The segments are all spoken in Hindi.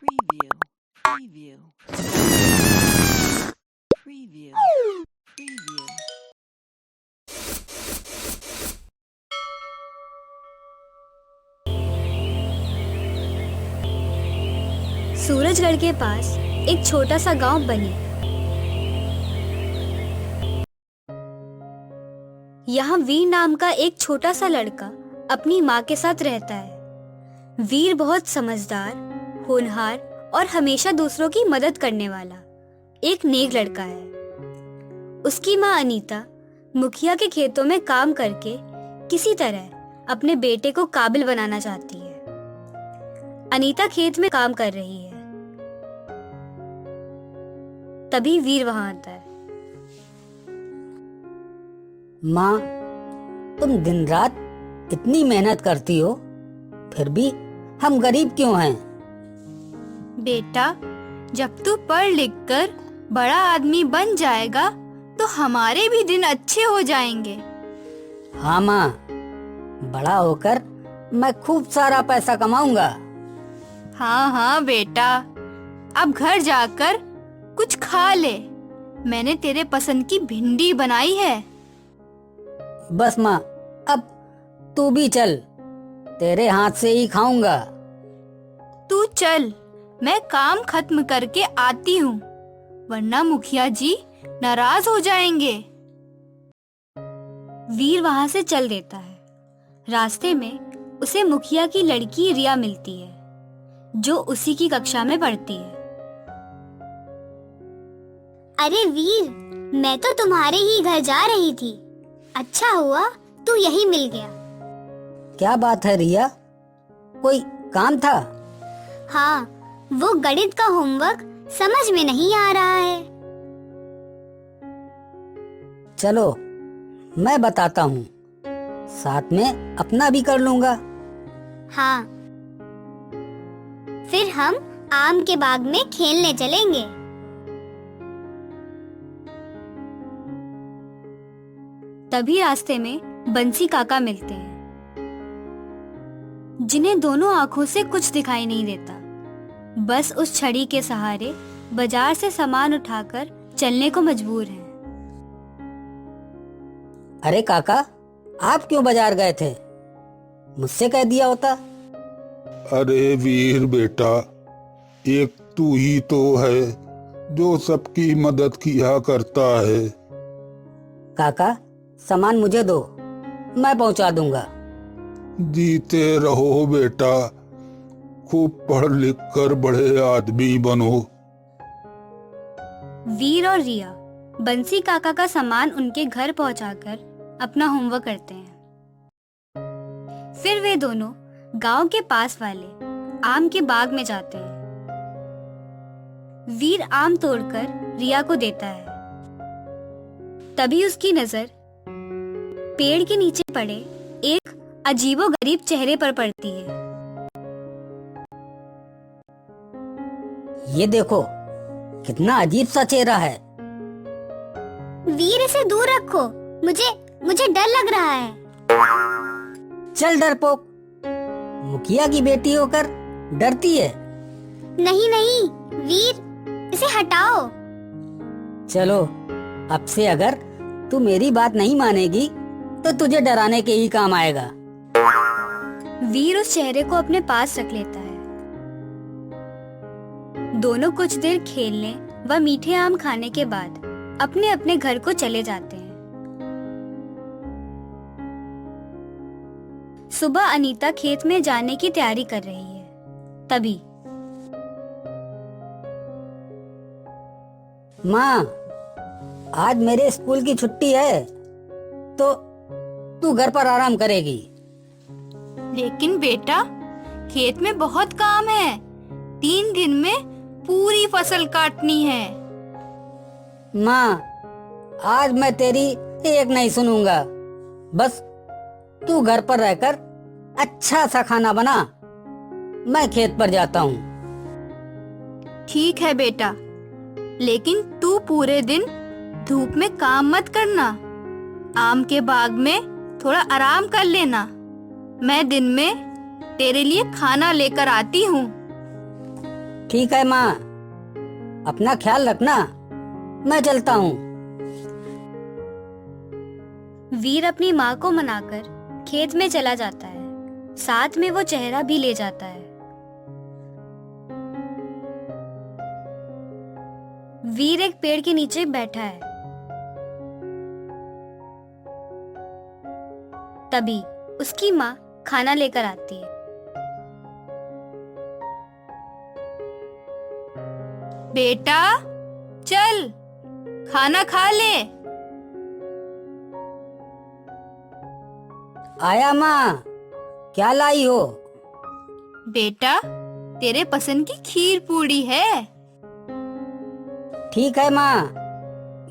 Preview. Preview. Preview. Preview. Surajgarh के पास एक छोटा सा गांव बनी। यहाँ वीर नाम का एक छोटा सा लड़का अपनी माँ के साथ रहता है। वीर बहुत समझदार, होनहार और हमेशा दूसरों की मदद करने वाला एक नेक लड़का है। उसकी माँ अनीता मुखिया के खेतों में काम करके किसी तरह अपने बेटे को काबिल बनाना चाहती है। अनीता खेत में काम कर रही है, तभी वीर वहां आता है। माँ, तुम दिन रात इतनी मेहनत करती हो, फिर भी हम गरीब क्यों हैं? बेटा, जब तू पढ़ लिख कर बड़ा आदमी बन जाएगा तो हमारे भी दिन अच्छे हो जाएंगे। हाँ माँ, बड़ा होकर मैं खूब सारा पैसा कमाऊंगा। हाँ हाँ बेटा, अब घर जाकर कुछ खा ले। मैंने तेरे पसंद की भिंडी बनाई है। बस माँ, अब तू भी चल, तेरे हाथ से ही खाऊंगा। तू चल, मैं काम खत्म करके आती हूँ, वरना मुखिया जी नाराज हो जाएंगे। वीर वहां से चल देता है। रास्ते में उसे मुखिया की लड़की रिया मिलती है, जो उसी की कक्षा में पढ़ती है। अरे वीर, मैं तो तुम्हारे ही घर जा रही थी। अच्छा हुआ तू यही मिल गया। क्या बात है रिया, कोई काम था? हाँ, वो गणित का होमवर्क समझ में नहीं आ रहा है। चलो मैं बताता हूँ, साथ में अपना भी कर लूंगा। हाँ, फिर हम आम के बाग में खेलने चलेंगे। तभी रास्ते में बंसी काका मिलते हैं, जिन्हें दोनों आंखों से कुछ दिखाई नहीं देता। बस उस छड़ी के सहारे बाजार से सामान उठाकर चलने को मजबूर हैं। अरे काका, आप क्यों बाजार गए थे? मुझसे कह दिया होता। अरे वीर बेटा, एक तू ही तो है जो सबकी मदद किया करता है। काका, सामान मुझे दो, मैं पहुंचा दूंगा। जीते रहो बेटा, खूब पढ़ लिख कर बड़े आदमी बनो। वीर और रिया बंसी काका का सामान उनके घर पहुंचाकर अपना होमवर्क करते हैं। फिर वे दोनों गांव के पास वाले आम के बाग में जाते हैं। वीर आम तोड़कर रिया को देता है। तभी उसकी नजर पेड़ के नीचे पड़े एक अजीबोगरीब चेहरे पर पड़ती है। ये देखो, कितना अजीब सा चेहरा है। वीर, इसे दूर रखो, मुझे डर लग रहा है। चल डरपोक, मुखिया की बेटी होकर डरती है। नहीं नहीं वीर, इसे हटाओ। चलो, अब से अगर तू मेरी बात नहीं मानेगी तो तुझे डराने के ही काम आएगा। वीर उस चेहरे को अपने पास रख लेता है। दोनों कुछ देर खेलने व मीठे आम खाने के बाद अपने अपने घर को चले जाते हैं। सुबह अनीता खेत में जाने की तैयारी कर रही है। तभी माँ, आज मेरे स्कूल की छुट्टी है, तो तू घर पर आराम करेगी। लेकिन बेटा, खेत में बहुत काम है। 3 दिन में पूरी फसल काटनी है। माँ, आज मैं तेरी एक नहीं सुनूंगा। बस तू घर पर रहकर अच्छा सा खाना बना, मैं खेत पर जाता हूँ। ठीक है बेटा, लेकिन तू पूरे दिन धूप में काम मत करना। आम के बाग में थोड़ा आराम कर लेना। मैं दिन में तेरे लिए खाना लेकर आती हूँ। ठीक है माँ, अपना ख्याल रखना, मैं चलता हूँ। वीर अपनी माँ को मनाकर खेत में चला जाता है। साथ में वो चेहरा भी ले जाता है। वीर एक पेड़ के नीचे बैठा है। तभी उसकी माँ खाना लेकर आती है। बेटा चल खाना खा ले। आया माँ, क्या लाई हो? बेटा तेरे पसंद की खीर पूड़ी है। ठीक है माँ,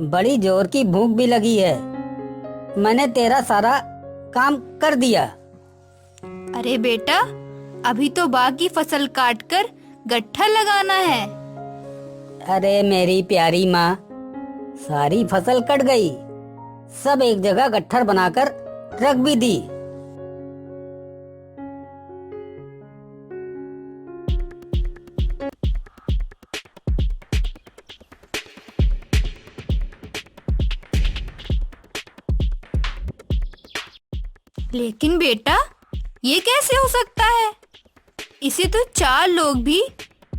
बड़ी जोर की भूख भी लगी है। मैंने तेरा सारा काम कर दिया। अरे बेटा अभी तो बाग की फसल काटकर गट्ठा लगाना है। अरे मेरी प्यारी माँ, सारी फसल कट गई, सब एक जगह गट्ठर बनाकर रख भी दी। लेकिन बेटा ये कैसे हो सकता है? इसे तो 4 लोग भी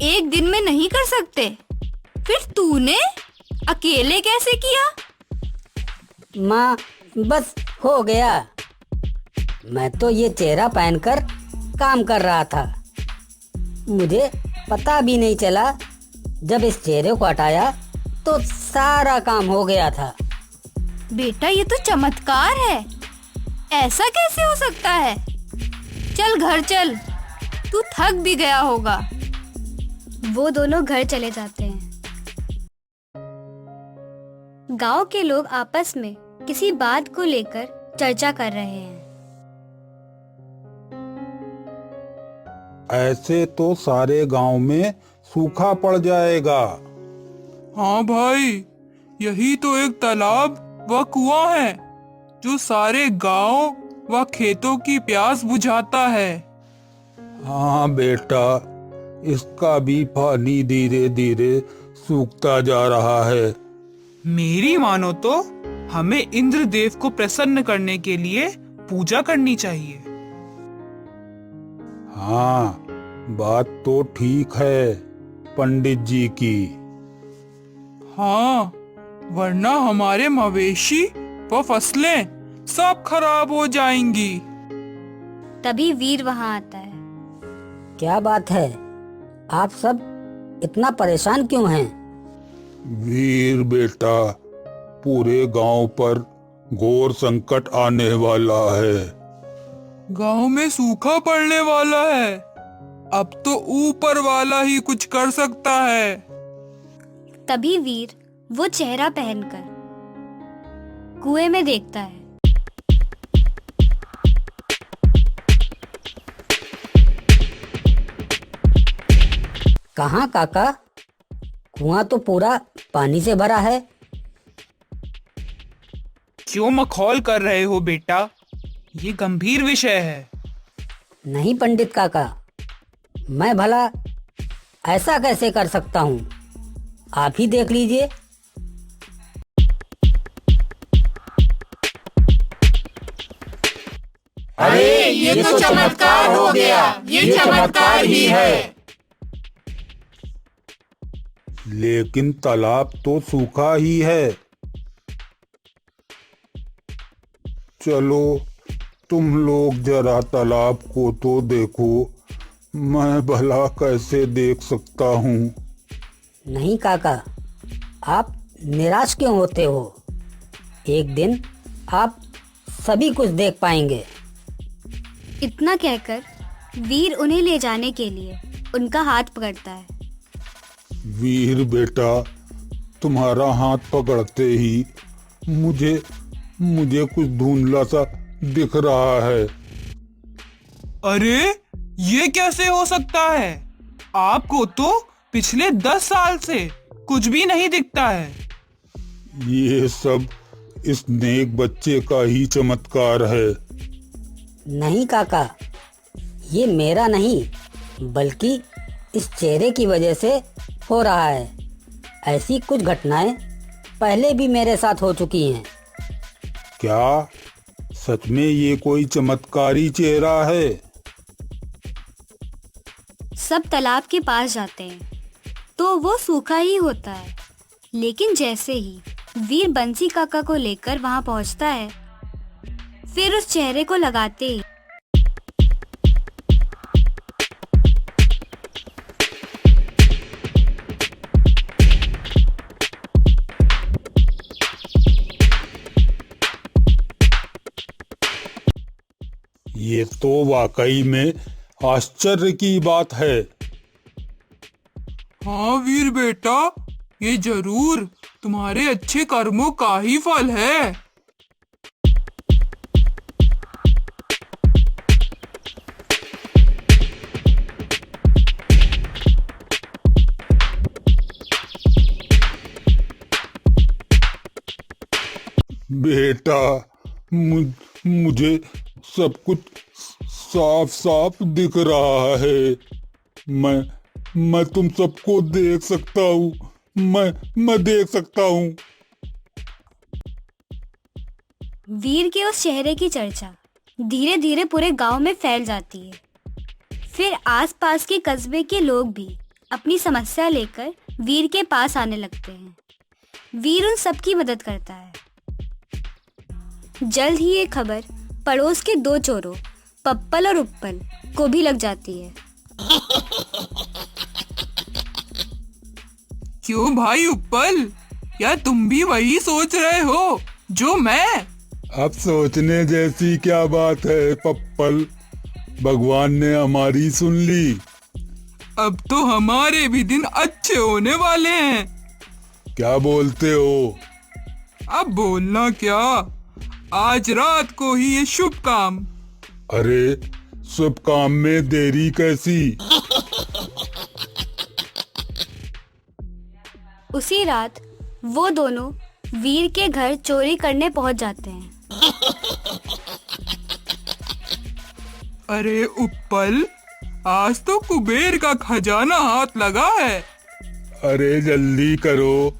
एक दिन में नहीं कर सकते। फिर तूने अकेले कैसे किया? माँ बस हो गया, मैं तो ये चेहरा पहनकर काम कर रहा था। मुझे पता भी नहीं चला, जब इस चेहरे को हटाया तो सारा काम हो गया था। बेटा ये तो चमत्कार है, ऐसा कैसे हो सकता है? चल घर चल, तू थक भी गया होगा। वो दोनों घर चले जाते हैं। गांव के लोग आपस में किसी बात को लेकर चर्चा कर रहे हैं। ऐसे तो सारे गांव में सूखा पड़ जाएगा। हाँ भाई, यही तो एक तालाब व कुआं है जो सारे गांव व खेतों की प्यास बुझाता है। हाँ बेटा, इसका भी पानी धीरे धीरे सूखता जा रहा है। मेरी मानो तो हमें इंद्रदेव को प्रसन्न करने के लिए पूजा करनी चाहिए। हाँ, बात तो ठीक है पंडित जी की। हाँ, वरना हमारे मवेशी व फसलें सब खराब हो जाएंगी। तभी वीर वहां आता है। क्या बात है, आप सब इतना परेशान क्यों हैं? वीर बेटा, पूरे गांव पर घोर संकट आने वाला है। गांव में सूखा पड़ने वाला है। अब तो ऊपर वाला ही कुछ कर सकता है। तभी वीर वो चेहरा पहनकर कुएं में देखता है। कहाँ काका? कुआं तो पूरा पानी से भरा है। क्यों मखौल कर रहे हो बेटा? ये गंभीर विषय है। नहीं पंडित काका, मैं भला ऐसा कैसे कर सकता हूँ? आप ही देख लीजिए। अरे ये तो चमत्कार हो गया। ये चमत्कार ही है। लेकिन तालाब तो सूखा ही है। चलो तुम लोग जरा तालाब को तो देखो, मैं भला कैसे देख सकता हूँ। नहीं काका, आप निराश क्यों होते हो? एक दिन आप सभी कुछ देख पाएंगे। इतना कहकर वीर उन्हें ले जाने के लिए उनका हाथ पकड़ता है। वीर बेटा, तुम्हारा हाथ पकड़ते ही मुझे कुछ धुंधला सा दिख रहा है। अरे ये कैसे हो सकता है? आपको तो पिछले 10 साल से कुछ भी नहीं दिखता है। ये सब इस नेक बच्चे का ही चमत्कार है। नहीं काका, ये मेरा नहीं बल्कि इस चेहरे की वजह से हो रहा है। ऐसी कुछ घटनाएं पहले भी मेरे साथ हो चुकी हैं। क्या सच में ये कोई चमत्कारी चेहरा है? सब तालाब के पास जाते हैं तो वो सूखा ही होता है, लेकिन जैसे ही वीर बंसी काका को लेकर वहां पहुंचता है, फिर उस चेहरे को लगाते ही ये तो वाकई में आश्चर्य की बात है। हाँ वीर बेटा, ये जरूर तुम्हारे अच्छे कर्मों का ही फल है। बेटा, मुझे सब कुछ साफ साफ दिख रहा है। मैं तुम सबको देख सकता हूँ। मैं देख सकता हूँ। वीर के उस चेहरे की चर्चा धीरे धीरे पूरे गांव में फैल जाती है। फिर आसपास के कस्बे के लोग भी अपनी समस्या लेकर वीर के पास आने लगते हैं। वीर उन सबकी मदद करता है। जल्द ही ये खबर पड़ोस के दो चोरों पप्पल और उप्पल को भी लग जाती है। क्यों भाई उप्पल, क्या तुम भी वही सोच रहे हो जो मैं? अब सोचने जैसी क्या बात है पप्पल, भगवान ने हमारी सुन ली। अब तो हमारे भी दिन अच्छे होने वाले हैं। क्या बोलते हो? अब बोलना क्या, आज रात को ही ये शुभ काम। अरे शुभ काम में देरी कैसी? उसी रात वो दोनों वीर के घर चोरी करने पहुंच जाते हैं। अरे उप्पल, आज तो कुबेर का खजाना हाथ लगा है। अरे जल्दी करो,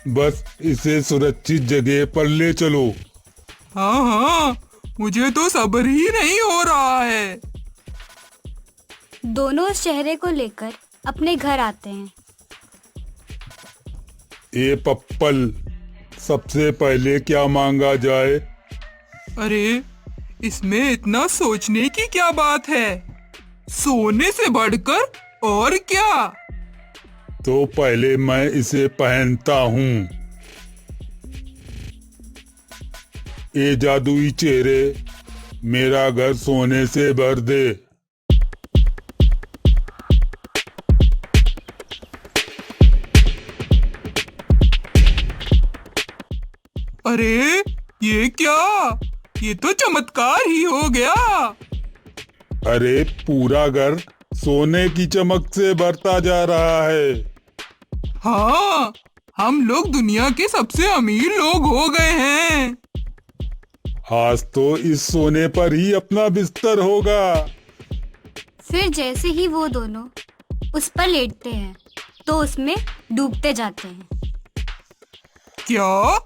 बस इसे सुरक्षित जगह पर ले चलो। हाँ हाँ, मुझे तो सब्र ही नहीं हो रहा है। दोनों उस चेहरे को लेकर अपने घर आते हैं। ए पप्पल, सबसे पहले क्या मांगा जाए? अरे इसमें इतना सोचने की क्या बात है, सोने से बढ़कर और क्या। तो पहले मैं इसे पहनता हूँ। ए जादुई चेहरे, मेरा घर सोने से भर दे। अरे ये क्या, ये तो चमत्कार ही हो गया। अरे पूरा घर सोने की चमक से भरता जा रहा है। हाँ, हम लोग दुनिया के सबसे अमीर लोग हो गए हैं। आज तो इस सोने पर ही अपना बिस्तर होगा। फिर जैसे ही वो दोनों उस पर लेटते हैं तो उसमें डूबते जाते हैं। क्या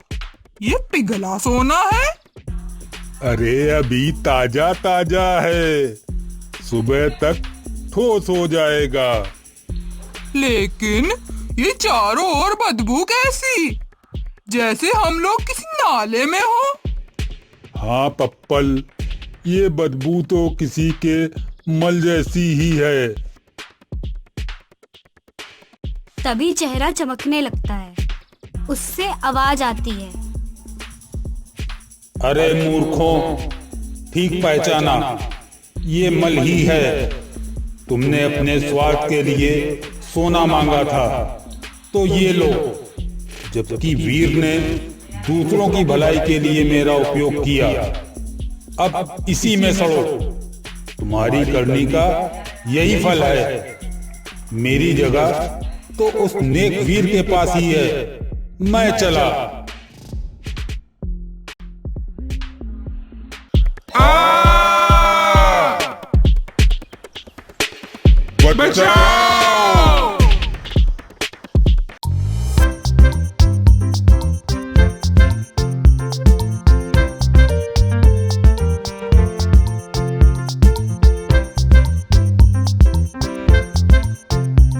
ये पिघला सोना है? अरे अभी ताजा ताजा है, सुबह तक ठोस हो जाएगा। लेकिन ये चारों ओर बदबू कैसी, जैसे हम लोग किसी नाले में हो। हाँ पप्पल, ये बदबू तो किसी के मल जैसी ही है। तभी चेहरा चमकने लगता है। उससे आवाज आती है। अरे मूर्खों, ठीक पहचाना, ये मल ही है। तुमने अपने स्वार्थ के लिए सोना मांगा था, तो ये लो। जबकि वीर ने दूसरों की भलाई के लिए मेरा उपयोग किया, अब इसी में सड़ो। तुम्हारी करनी का यही फल है। मेरी जगह तो उस नेक वीर के पास ही है। मैं चला।